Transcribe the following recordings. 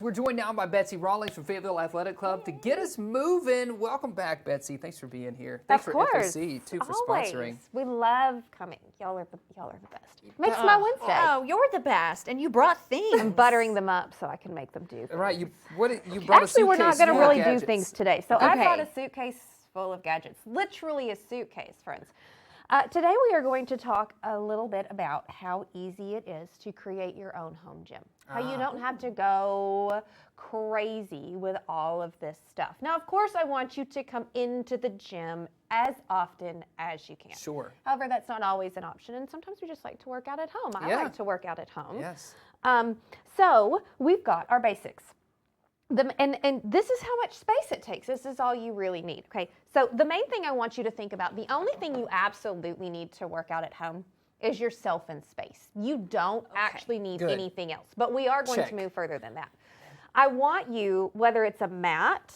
We're joined now by Betsy Rawlings from Fayetteville Athletic Club to get us moving. Welcome back, Betsy. Thanks for being here. Thanks for FOC, too, for sponsoring. We love coming. Y'all are the best. Makes my Wednesday. Oh, you're the best, and you brought things. I'm buttering them up so I can make them do things. Right, you brought a suitcase. Actually, we're not going to really gadgets. do things today. So I Okay. brought a suitcase full of gadgets. Literally a suitcase, friends. Today we are going to talk a little bit about how easy it is to create your own home gym. How you don't have to go crazy with all of this stuff. Now, of course, I want you to come into the gym as often as you can. Sure. However, that's not always an option, and sometimes we just like to work out at home. I like to work out at home. Yes. So we've got our basics. And this is how much space it takes. This is all you really need, okay? So the main thing I want you to think about, the only thing you absolutely need to work out at home is yourself and space. You don't actually need anything else, but we are going to move further than that. I want you, whether it's a mat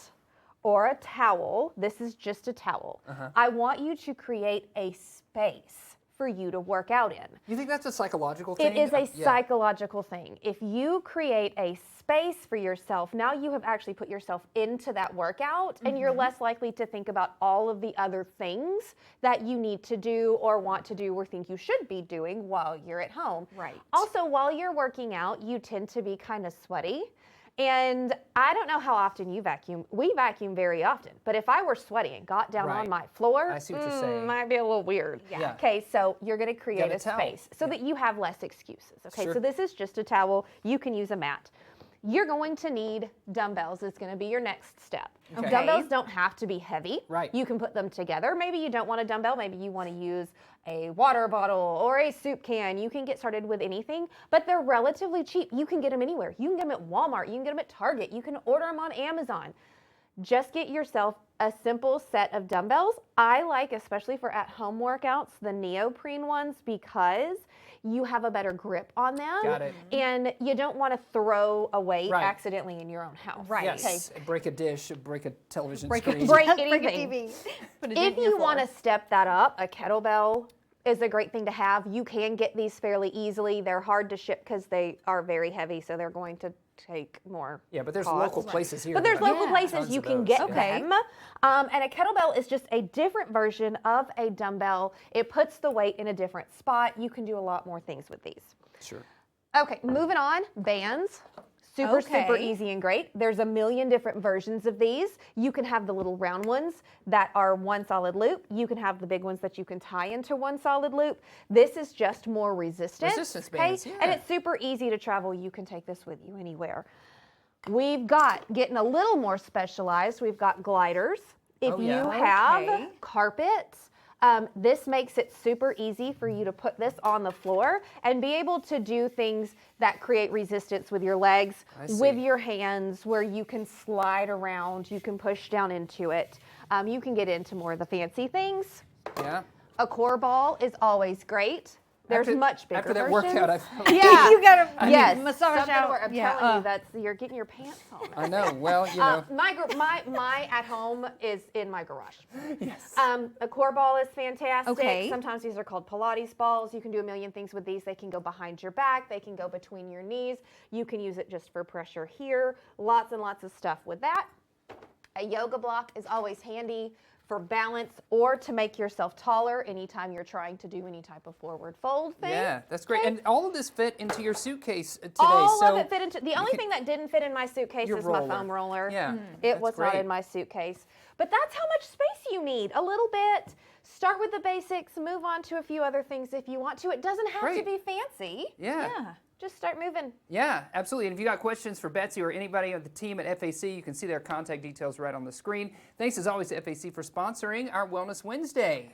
or a towel, this is just a towel, I want you to create a space for you to work out in. You think that's a psychological thing? It is a psychological thing. If you create a space for yourself, now you have actually put yourself into that workout, and you're less likely to think about all of the other things that you need to do or want to do or think you should be doing while you're at home. Right. Also, while you're working out, you tend to be kind of sweaty. And I don't know how often you vacuum. We vacuum very often. But if I were sweaty and got down on my floor, I see what you're saying. might be a little weird. Yeah. Okay, so you're going to create a towel. space so that you have less excuses. Okay, Sure. so this is just a towel. You can use a mat. You're going to need dumbbells. It's going to be your next step. Okay. Dumbbells don't have to be heavy. Right. You can put them together. Maybe you don't want a dumbbell. Maybe you want to use a water bottle or a soup can. You can get started with anything, but they're relatively cheap. You can get them anywhere. You can get them at Walmart. You can get them at Target. You can order them on Amazon. Just get yourself a simple set of dumbbells. I like, especially for at-home workouts, the neoprene ones because you have a better grip on them. Got it. And you don't want to throw a weight accidentally in your own house. Right. Yes. Break a dish, break a television Break a- screen. Break Break a anything. TV. Put it If in your you want to floor. step that up, a kettlebell is a great thing to have. You can get these fairly easily. They're hard to ship because they are very heavy, so they're going to take more. Yeah, but there's cost. local places here. But there's that have local tons places of you can those. get Okay. them. And a kettlebell is just a different version of a dumbbell. It puts the weight in a different spot. You can do a lot more things with these. Sure. Okay, moving on. Bands. Super Okay. easy and great. There's a million different versions of these. You can have the little round ones that are one solid loop. You can have the big ones that you can tie into one solid loop. This is just more resistant. Resistance bands, yeah. And it's super easy to travel. You can take this with you anywhere. We've got, getting a little more specialized, we've got gliders. If you have carpets, this makes it super easy for you to put this on the floor and be able to do things that create resistance with your legs, with your hands, where you can slide around, you can push down into it. You can get into more of the fancy things. Yeah. A core ball is always great. There's much bigger After that versions. workout, I felt Yeah. You gotta massage Something out. where I'm telling you, you're getting your pants on. I know. Well, you know. My at home is in my garage. Yes. A core ball is fantastic. Okay. Sometimes these are called Pilates balls. You can do a million things with these. They can go behind your back. They can go between your knees. You can use it just for pressure here. Lots and lots of stuff with that. A yoga block is always handy for balance or to make yourself taller anytime you're trying to do any type of forward fold thing. Yeah, that's great. And all of this fit into your suitcase today. All so of it fit into. The only thing that didn't fit in my suitcase Your is roller. my foam roller. Yeah, It was not great. in my suitcase. But that's how much space you need. A little bit. Start with the basics. Move on to a few other things if you want to. It doesn't have to Great. be fancy. Yeah. Just start moving. Yeah, absolutely. And if you got questions for Betsy or anybody on the team at FAC, you can see their contact details right on the screen. Thanks as always to FAC for sponsoring our Wellness Wednesday.